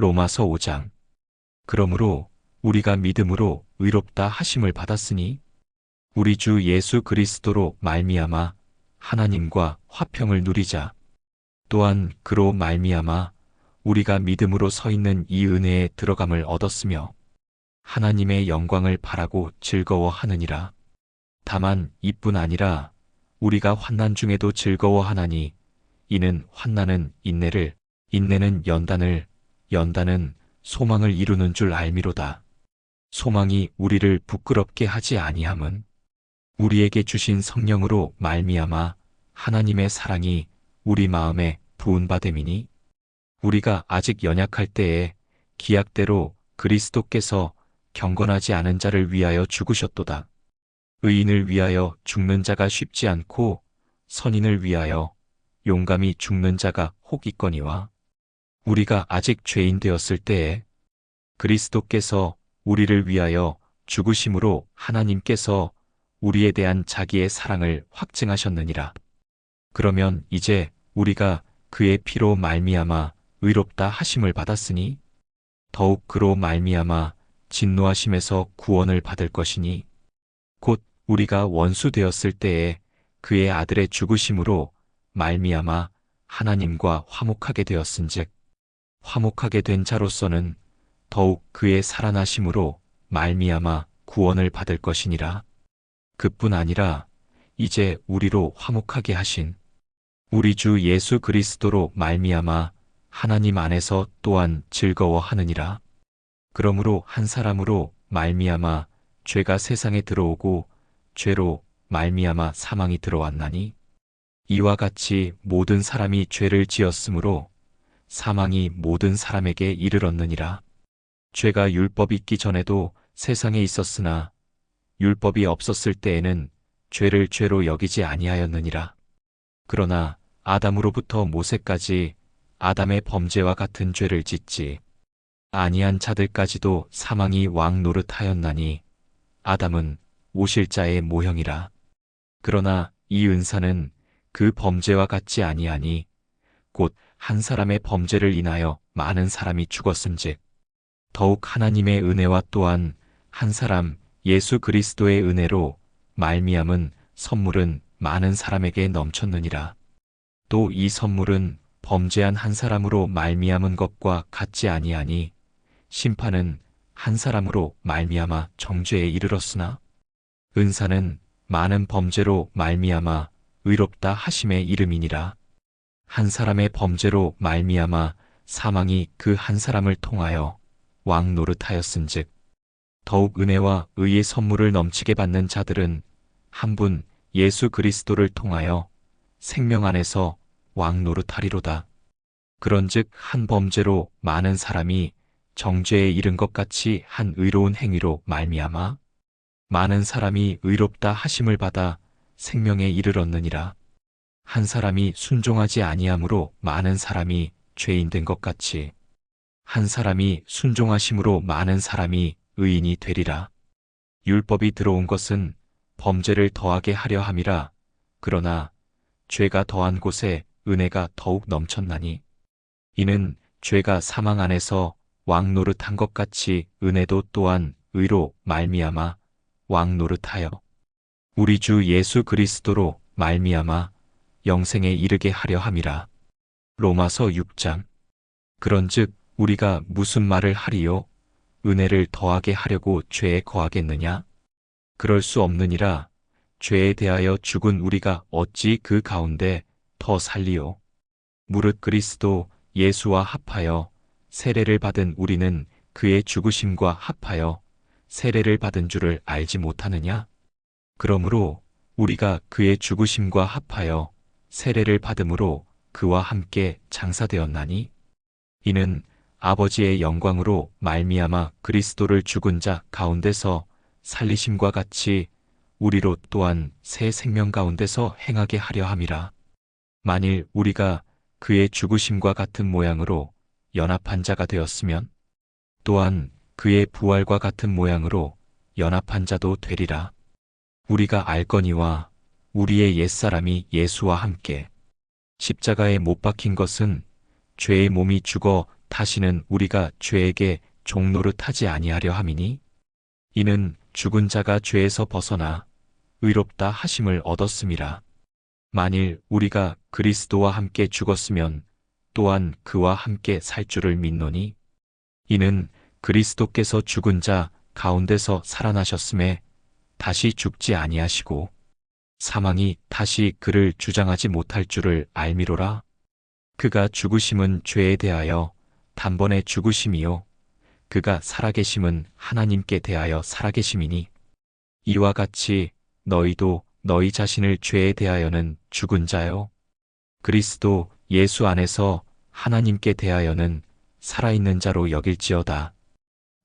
로마서 5장. 그러므로 우리가 믿음으로 의롭다 하심을 받았으니 우리 주 예수 그리스도로 말미암아 하나님과 화평을 누리자. 또한 그로 말미암아 우리가 믿음으로 서 있는 이 은혜에 들어감을 얻었으며 하나님의 영광을 바라고 즐거워하느니라. 다만 이뿐 아니라 우리가 환난 중에도 즐거워하나니 이는 환난은 인내를, 인내는 연단을, 연단은 소망을 이루는 줄 알미로다. 소망이 우리를 부끄럽게 하지 아니함은 우리에게 주신 성령으로 말미암아 하나님의 사랑이 우리 마음에 부은바됨이니 우리가 아직 연약할 때에 기약대로 그리스도께서 경건하지 않은 자를 위하여 죽으셨도다. 의인을 위하여 죽는 자가 쉽지 않고 선인을 위하여 용감히 죽는 자가 혹 있거니와 우리가 아직 죄인 되었을 때에 그리스도께서 우리를 위하여 죽으심으로 하나님께서 우리에 대한 자기의 사랑을 확증하셨느니라. 그러면 이제 우리가 그의 피로 말미암아 의롭다 하심을 받았으니 더욱 그로 말미암아 진노하심에서 구원을 받을 것이니 곧 우리가 원수 되었을 때에 그의 아들의 죽으심으로 말미암아 하나님과 화목하게 되었은즉 화목하게 된 자로서는 더욱 그의 살아나심으로 말미암아 구원을 받을 것이니라. 그뿐 아니라 이제 우리로 화목하게 하신 우리 주 예수 그리스도로 말미암아 하나님 안에서 또한 즐거워하느니라. 그러므로 한 사람으로 말미암아 죄가 세상에 들어오고 죄로 말미암아 사망이 들어왔나니 이와 같이 모든 사람이 죄를 지었으므로 사망이 모든 사람에게 이르렀느니라. 죄가 율법이 있기 전에도 세상에 있었으나 율법이 없었을 때에는 죄를 죄로 여기지 아니하였느니라. 그러나 아담으로부터 모세까지 아담의 범죄와 같은 죄를 짓지 아니한 자들까지도 사망이 왕 노릇하였나니 아담은 오실 자의 모형이라. 그러나 이 은사는 그 범죄와 같지 아니하니 곧 한 사람의 범죄를 인하여 많은 사람이 죽었음즉 더욱 하나님의 은혜와 또한 한 사람 예수 그리스도의 은혜로 말미암은 선물은 많은 사람에게 넘쳤느니라. 또 이 선물은 범죄한 한 사람으로 말미암은 것과 같지 아니하니 심판은 한 사람으로 말미암아 정죄에 이르렀으나 은사는 많은 범죄로 말미암아 의롭다 하심의 이름이니라. 한 사람의 범죄로 말미암아 사망이 그 한 사람을 통하여 왕 노릇하였은즉 더욱 은혜와 의의 선물을 넘치게 받는 자들은 한 분 예수 그리스도를 통하여 생명 안에서 왕 노릇하리로다. 그런즉 한 범죄로 많은 사람이 정죄에 이른 것 같이 한 의로운 행위로 말미암아 많은 사람이 의롭다 하심을 받아 생명에 이르렀느니라. 한 사람이 순종하지 아니함으로 많은 사람이 죄인 된 것 같이 한 사람이 순종하심으로 많은 사람이 의인이 되리라. 율법이 들어온 것은 범죄를 더하게 하려 함이라. 그러나 죄가 더한 곳에 은혜가 더욱 넘쳤나니 이는 죄가 사망 안에서 왕 노릇한 것 같이 은혜도 또한 의로 말미암아 왕 노릇하여 우리 주 예수 그리스도로 말미암아 영생에 이르게 하려 함이라. 로마서 6장. 그런즉 우리가 무슨 말을 하리요? 은혜를 더하게 하려고 죄에 거하겠느냐? 그럴 수 없느니라. 죄에 대하여 죽은 우리가 어찌 그 가운데 더 살리요? 무릇 그리스도 예수와 합하여 세례를 받은 우리는 그의 죽으심과 합하여 세례를 받은 줄을 알지 못하느냐? 그러므로 우리가 그의 죽으심과 합하여 세례를 받음으로 그와 함께 장사되었나니 이는 아버지의 영광으로 말미암아 그리스도를 죽은 자 가운데서 살리심과 같이 우리로 또한 새 생명 가운데서 행하게 하려 함이라. 만일 우리가 그의 죽으심과 같은 모양으로 연합한 자가 되었으면 또한 그의 부활과 같은 모양으로 연합한 자도 되리라. 우리가 알거니와 우리의 옛사람이 예수와 함께 십자가에 못 박힌 것은 죄의 몸이 죽어 다시는 우리가 죄에게 종노릇하지 아니하려 함이니 이는 죽은 자가 죄에서 벗어나 의롭다 하심을 얻었음이라. 만일 우리가 그리스도와 함께 죽었으면 또한 그와 함께 살 줄을 믿노니 이는 그리스도께서 죽은 자 가운데서 살아나셨음에 다시 죽지 아니하시고 사망이 다시 그를 주장하지 못할 줄을 알미로라. 그가 죽으심은 죄에 대하여 단번에 죽으심이요 그가 살아계심은 하나님께 대하여 살아계심이니 이와 같이 너희도 너희 자신을 죄에 대하여는 죽은 자요 그리스도 예수 안에서 하나님께 대하여는 살아있는 자로 여길지어다.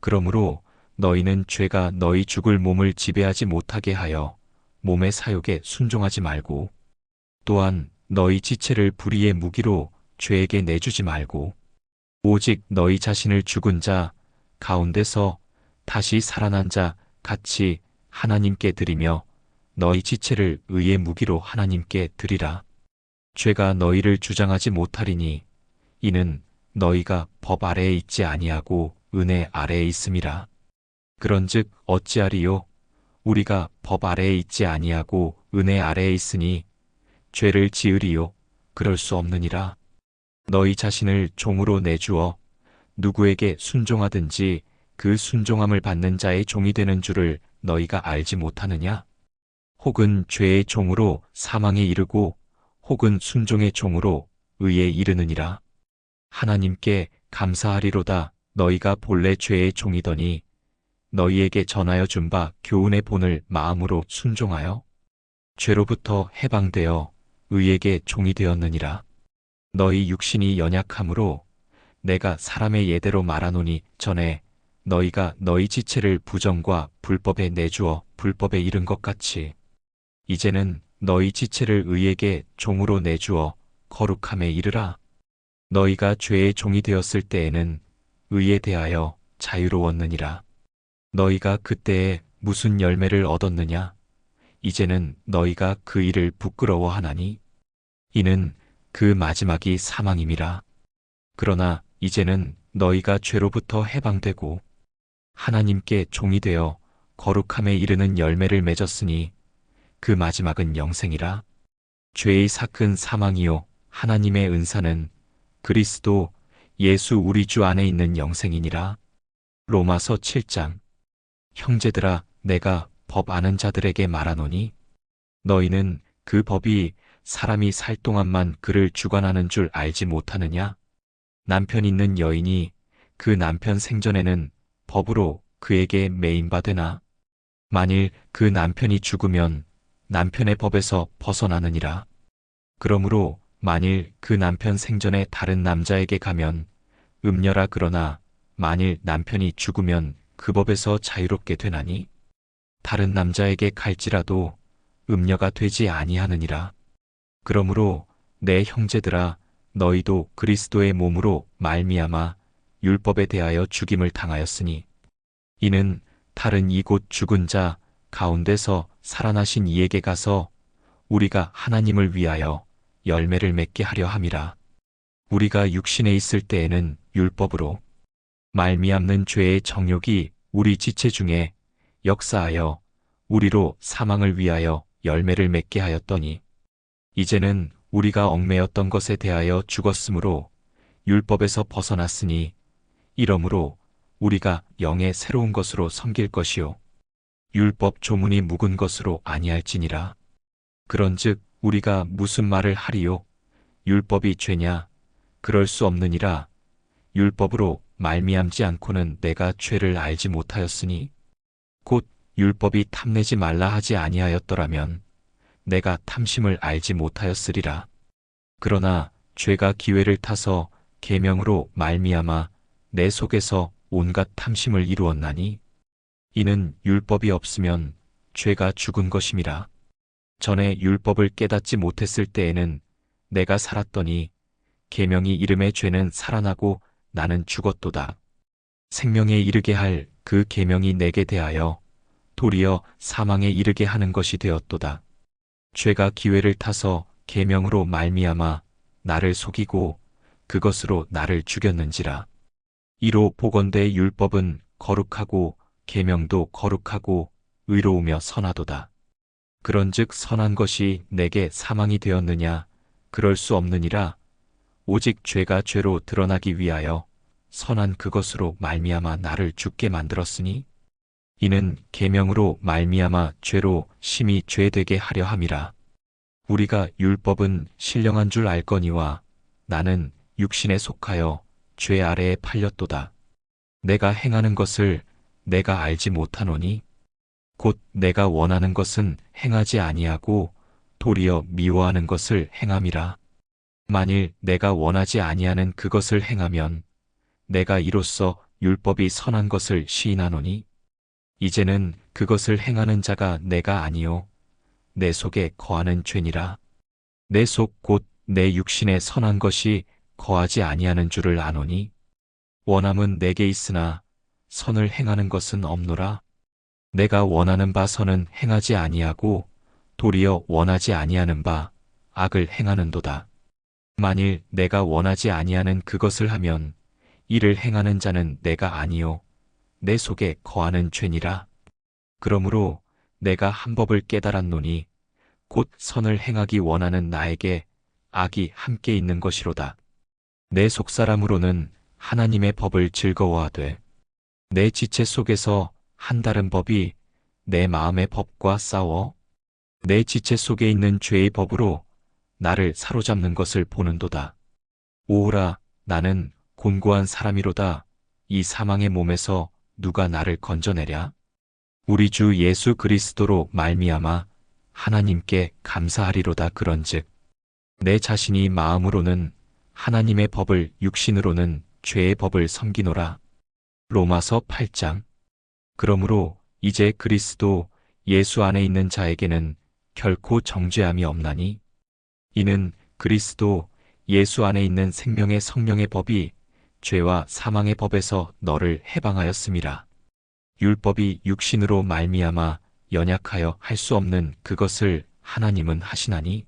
그러므로 너희는 죄가 너희 죽을 몸을 지배하지 못하게 하여 몸의 사욕에 순종하지 말고 또한 너희 지체를 불의의 무기로 죄에게 내주지 말고 오직 너희 자신을 죽은 자 가운데서 다시 살아난 자 같이 하나님께 드리며 너희 지체를 의의 무기로 하나님께 드리라. 죄가 너희를 주장하지 못하리니 이는 너희가 법 아래에 있지 아니하고 은혜 아래에 있음이라. 그런즉 어찌하리요? 우리가 법 아래에 있지 아니하고 은혜 아래에 있으니 죄를 지으리요? 그럴 수 없느니라. 너희 자신을 종으로 내주어 누구에게 순종하든지 그 순종함을 받는 자의 종이 되는 줄을 너희가 알지 못하느냐? 혹은 죄의 종으로 사망에 이르고 혹은 순종의 종으로 의에 이르느니라. 하나님께 감사하리로다. 너희가 본래 죄의 종이더니 너희에게 전하여 준 바 교훈의 본을 마음으로 순종하여 죄로부터 해방되어 의에게 종이 되었느니라. 너희 육신이 연약함으로 내가 사람의 예대로 말하노니 전에 너희가 너희 지체를 부정과 불법에 내주어 불법에 이른 것 같이 이제는 너희 지체를 의에게 종으로 내주어 거룩함에 이르라. 너희가 죄의 종이 되었을 때에는 의에 대하여 자유로웠느니라. 너희가 그때에 무슨 열매를 얻었느냐? 이제는 너희가 그 일을 부끄러워하나니 이는 그 마지막이 사망임이라. 그러나 이제는 너희가 죄로부터 해방되고 하나님께 종이 되어 거룩함에 이르는 열매를 맺었으니 그 마지막은 영생이라. 죄의 삭은 사망이요 하나님의 은사는 그리스도 예수 우리 주 안에 있는 영생이니라. 로마서 7장. 형제들아 내가 법 아는 자들에게 말하노니 너희는 그 법이 사람이 살 동안만 그를 주관하는 줄 알지 못하느냐? 남편 있는 여인이 그 남편 생전에는 법으로 그에게 매인바 되나? 만일 그 남편이 죽으면 남편의 법에서 벗어나느니라. 그러므로 만일 그 남편 생전에 다른 남자에게 가면 음녀라. 그러나 만일 남편이 죽으면 그 법에서 자유롭게 되나니 다른 남자에게 갈지라도 음녀가 되지 아니하느니라. 그러므로 내 형제들아 너희도 그리스도의 몸으로 말미암아 율법에 대하여 죽임을 당하였으니 이는 다른 이곳 죽은 자 가운데서 살아나신 이에게 가서 우리가 하나님을 위하여 열매를 맺게 하려 함이라. 우리가 육신에 있을 때에는 율법으로 말미암는 죄의 정욕이 우리 지체 중에 역사하여 우리로 사망을 위하여 열매를 맺게 하였더니 이제는 우리가 얽매였던 것에 대하여 죽었으므로 율법에서 벗어났으니 이러므로 우리가 영의 새로운 것으로 섬길 것이요 율법 조문이 묵은 것으로 아니할지니라. 그런즉 우리가 무슨 말을 하리요? 율법이 죄냐? 그럴 수 없느니라. 율법으로 말미암지 않고는 내가 죄를 알지 못하였으니 곧 율법이 탐내지 말라 하지 아니하였더라면 내가 탐심을 알지 못하였으리라. 그러나 죄가 기회를 타서 계명으로 말미암아 내 속에서 온갖 탐심을 이루었나니 이는 율법이 없으면 죄가 죽은 것임이라. 전에 율법을 깨닫지 못했을 때에는 내가 살았더니 계명이 이름의 죄는 살아나고 나는 죽었도다. 생명에 이르게 할 그 계명이 내게 대하여 도리어 사망에 이르게 하는 것이 되었도다. 죄가 기회를 타서 계명으로 말미암아 나를 속이고 그것으로 나를 죽였는지라. 이로 보건대 율법은 거룩하고 계명도 거룩하고 의로우며 선하도다. 그런즉 선한 것이 내게 사망이 되었느냐? 그럴 수 없느니라. 오직 죄가 죄로 드러나기 위하여 선한 그것으로 말미암아 나를 죽게 만들었으니 이는 계명으로 말미암아 죄로 심히 죄되게 하려 함이라. 우리가 율법은 신령한 줄 알거니와 나는 육신에 속하여 죄 아래에 팔렸도다. 내가 행하는 것을 내가 알지 못하노니 곧 내가 원하는 것은 행하지 아니하고 도리어 미워하는 것을 행함이라. 만일 내가 원하지 아니하는 그것을 행하면 내가 이로써 율법이 선한 것을 시인하노니 이제는 그것을 행하는 자가 내가 아니요 내 속에 거하는 죄니라. 내 속 곧 내 육신에 선한 것이 거하지 아니하는 줄을 아노니 원함은 내게 있으나 선을 행하는 것은 없노라. 내가 원하는 바 선은 행하지 아니하고 도리어 원하지 아니하는 바 악을 행하는도다. 만일 내가 원하지 아니하는 그것을 하면 이를 행하는 자는 내가 아니요 내 속에 거하는 죄니라. 그러므로 내가 한 법을 깨달았노니 곧 선을 행하기 원하는 나에게 악이 함께 있는 것이로다. 내 속사람으로는 하나님의 법을 즐거워하되 내 지체 속에서 한 다른 법이 내 마음의 법과 싸워 내 지체 속에 있는 죄의 법으로 나를 사로잡는 것을 보는도다. 오호라, 나는 곤고한 사람이로다. 이 사망의 몸에서 누가 나를 건져내랴? 우리 주 예수 그리스도로 말미암아 하나님께 감사하리로다. 그런즉 내 자신이 마음으로는 하나님의 법을 육신으로는 죄의 법을 섬기노라. 로마서 8장. 그러므로 이제 그리스도 예수 안에 있는 자에게는 결코 정죄함이 없나니 이는 그리스도 예수 안에 있는 생명의 성령의 법이 죄와 사망의 법에서 너를 해방하였음이라. 율법이 육신으로 말미암아 연약하여 할 수 없는 그것을 하나님은 하시나니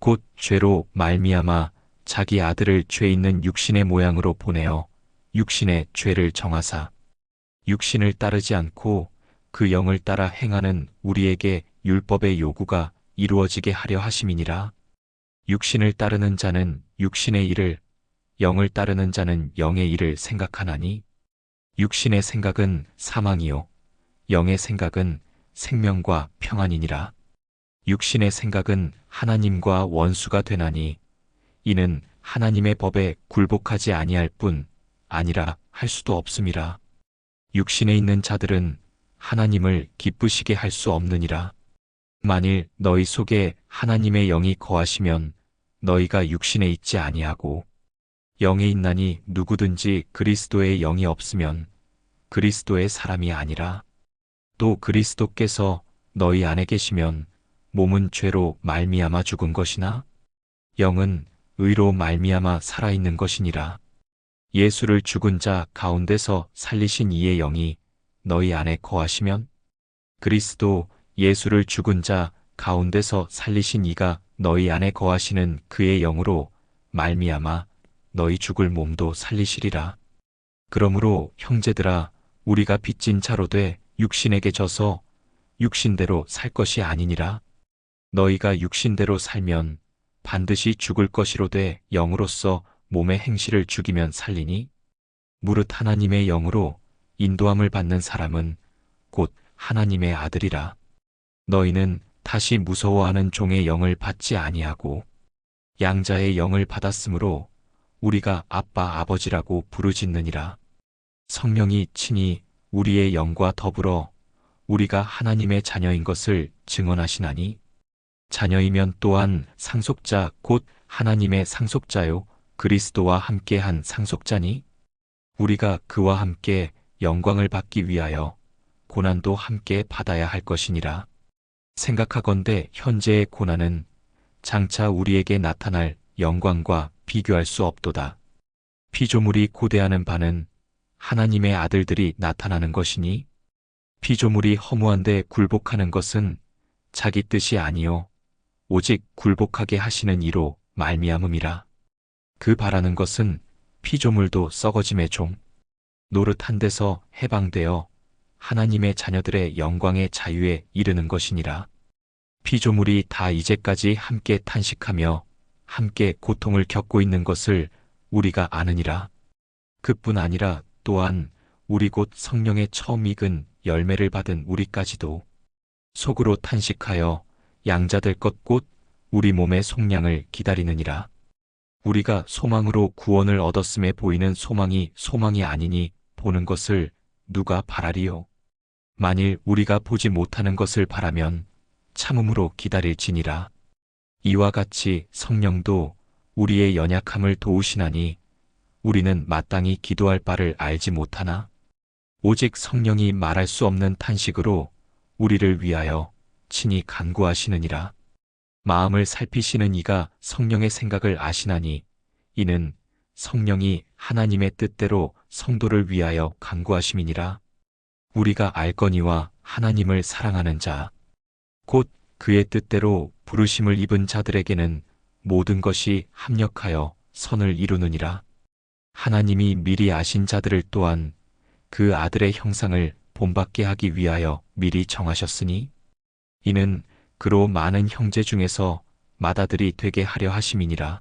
곧 죄로 말미암아 자기 아들을 죄 있는 육신의 모양으로 보내어 육신의 죄를 정하사 육신을 따르지 않고 그 영을 따라 행하는 우리에게 율법의 요구가 이루어지게 하려 하심이니라. 육신을 따르는 자는 육신의 일을, 영을 따르는 자는 영의 일을 생각하나니 육신의 생각은 사망이요 영의 생각은 생명과 평안이니라. 육신의 생각은 하나님과 원수가 되나니 이는 하나님의 법에 굴복하지 아니할 뿐 아니라 할 수도 없음이라. 육신에 있는 자들은 하나님을 기쁘시게 할 수 없느니라. 만일 너희 속에 하나님의 영이 거하시면 너희가 육신에 있지 아니하고 영에 있나니 누구든지 그리스도의 영이 없으면 그리스도의 사람이 아니라. 또 그리스도께서 너희 안에 계시면 몸은 죄로 말미암아 죽은 것이나 영은 의로 말미암아 살아있는 것이니라. 예수를 죽은 자 가운데서 살리신 이의 영이 너희 안에 거하시면 그리스도 예수를 죽은 자 가운데서 살리신 이가 너희 안에 거하시는 그의 영으로 말미암아 너희 죽을 몸도 살리시리라. 그러므로 형제들아, 우리가 빚진 자로 돼 육신에게 져서 육신대로 살 것이 아니니라. 너희가 육신대로 살면 반드시 죽을 것이로되 영으로서 몸의 행실을 죽이면 살리니 무릇 하나님의 영으로 인도함을 받는 사람은 곧 하나님의 아들이라. 너희는 다시 무서워하는 종의 영을 받지 아니하고 양자의 영을 받았으므로 우리가 아빠 아버지라고 부르짖느니라. 성령이 친히 우리의 영과 더불어 우리가 하나님의 자녀인 것을 증언하시나니 자녀이면 또한 상속자 곧 하나님의 상속자요 그리스도와 함께한 상속자니 우리가 그와 함께 영광을 받기 위하여 고난도 함께 받아야 할 것이니라. 생각하건대 현재의 고난은 장차 우리에게 나타날 영광과 비교할 수 없도다. 피조물이 고대하는 바는 하나님의 아들들이 나타나는 것이니 피조물이 허무한데 굴복하는 것은 자기 뜻이 아니요 오직 굴복하게 하시는 이로 말미암음이라. 그 바라는 것은 피조물도 썩어짐의 종 노릇한 데서 해방되어 하나님의 자녀들의 영광의 자유에 이르는 것이니라. 피조물이 다 이제까지 함께 탄식하며 함께 고통을 겪고 있는 것을 우리가 아느니라. 그뿐 아니라 또한 우리 곧 성령의 처음 익은 열매를 받은 우리까지도 속으로 탄식하여 양자될 것 곧 우리 몸의 속량을 기다리느니라. 우리가 소망으로 구원을 얻었음에 보이는 소망이 소망이 아니니 보는 것을 누가 바라리요? 만일 우리가 보지 못하는 것을 바라면 참음으로 기다릴지니라. 이와 같이 성령도 우리의 연약함을 도우시나니 우리는 마땅히 기도할 바를 알지 못하나 오직 성령이 말할 수 없는 탄식으로 우리를 위하여 친히 간구하시느니라. 마음을 살피시는 이가 성령의 생각을 아시나니 이는 성령이 하나님의 뜻대로 성도를 위하여 간구하심이니라. 우리가 알거니와 하나님을 사랑하는 자 곧 그의 뜻대로 부르심을 입은 자들에게는 모든 것이 합력하여 선을 이루느니라. 하나님이 미리 아신 자들을 또한 그 아들의 형상을 본받게 하기 위하여 미리 정하셨으니 이는 그로 많은 형제 중에서 맏아들이 되게 하려 하심이니라.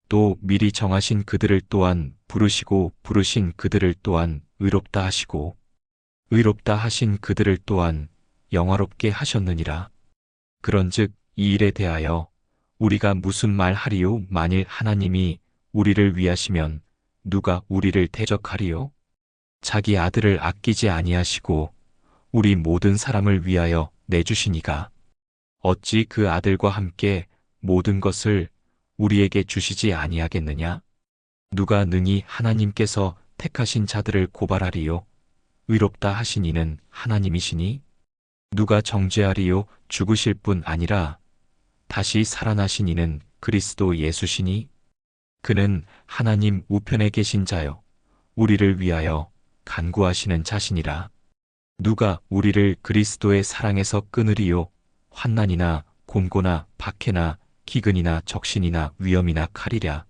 또 미리 정하신 그들을 또한 부르시고 부르신 그들을 또한 의롭다 하시고 의롭다 하신 그들을 또한 영화롭게 하셨느니라. 그런즉 이 일에 대하여 우리가 무슨 말 하리요? 만일 하나님이 우리를 위하시면 누가 우리를 대적하리요? 자기 아들을 아끼지 아니하시고 우리 모든 사람을 위하여 내주시니가 어찌 그 아들과 함께 모든 것을 우리에게 주시지 아니하겠느냐? 누가 능히 하나님께서 택하신 자들을 고발하리요? 의롭다 하신 이는 하나님이시니 누가 정죄하리요? 죽으실 뿐 아니라 다시 살아나신 이는 그리스도 예수시니 그는 하나님 우편에 계신 자요 우리를 위하여 간구하시는 자시니라. 누가 우리를 그리스도의 사랑에서 끊으리요? 환난이나 곤고나 박해나 기근이나 적신이나 위험이나 칼이랴.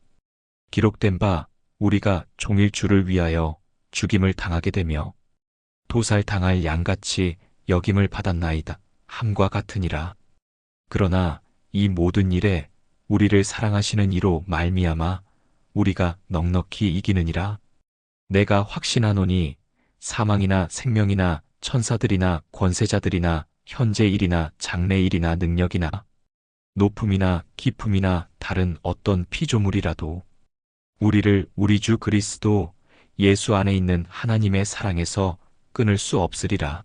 기록된 바 우리가 종일 주를 위하여 죽임을 당하게 되며 도살당할 양같이 여김을 받았나이다. 함과 같으니라. 그러나 이 모든 일에 우리를 사랑하시는 이로 말미암아 우리가 넉넉히 이기느니라. 내가 확신하노니 사망이나 생명이나 천사들이나 권세자들이나 현재 일이나 장래 일이나 능력이나 높음이나 깊음이나 다른 어떤 피조물이라도 우리를 우리 주 그리스도 예수 안에 있는 하나님의 사랑에서 끊을 수 없으리라.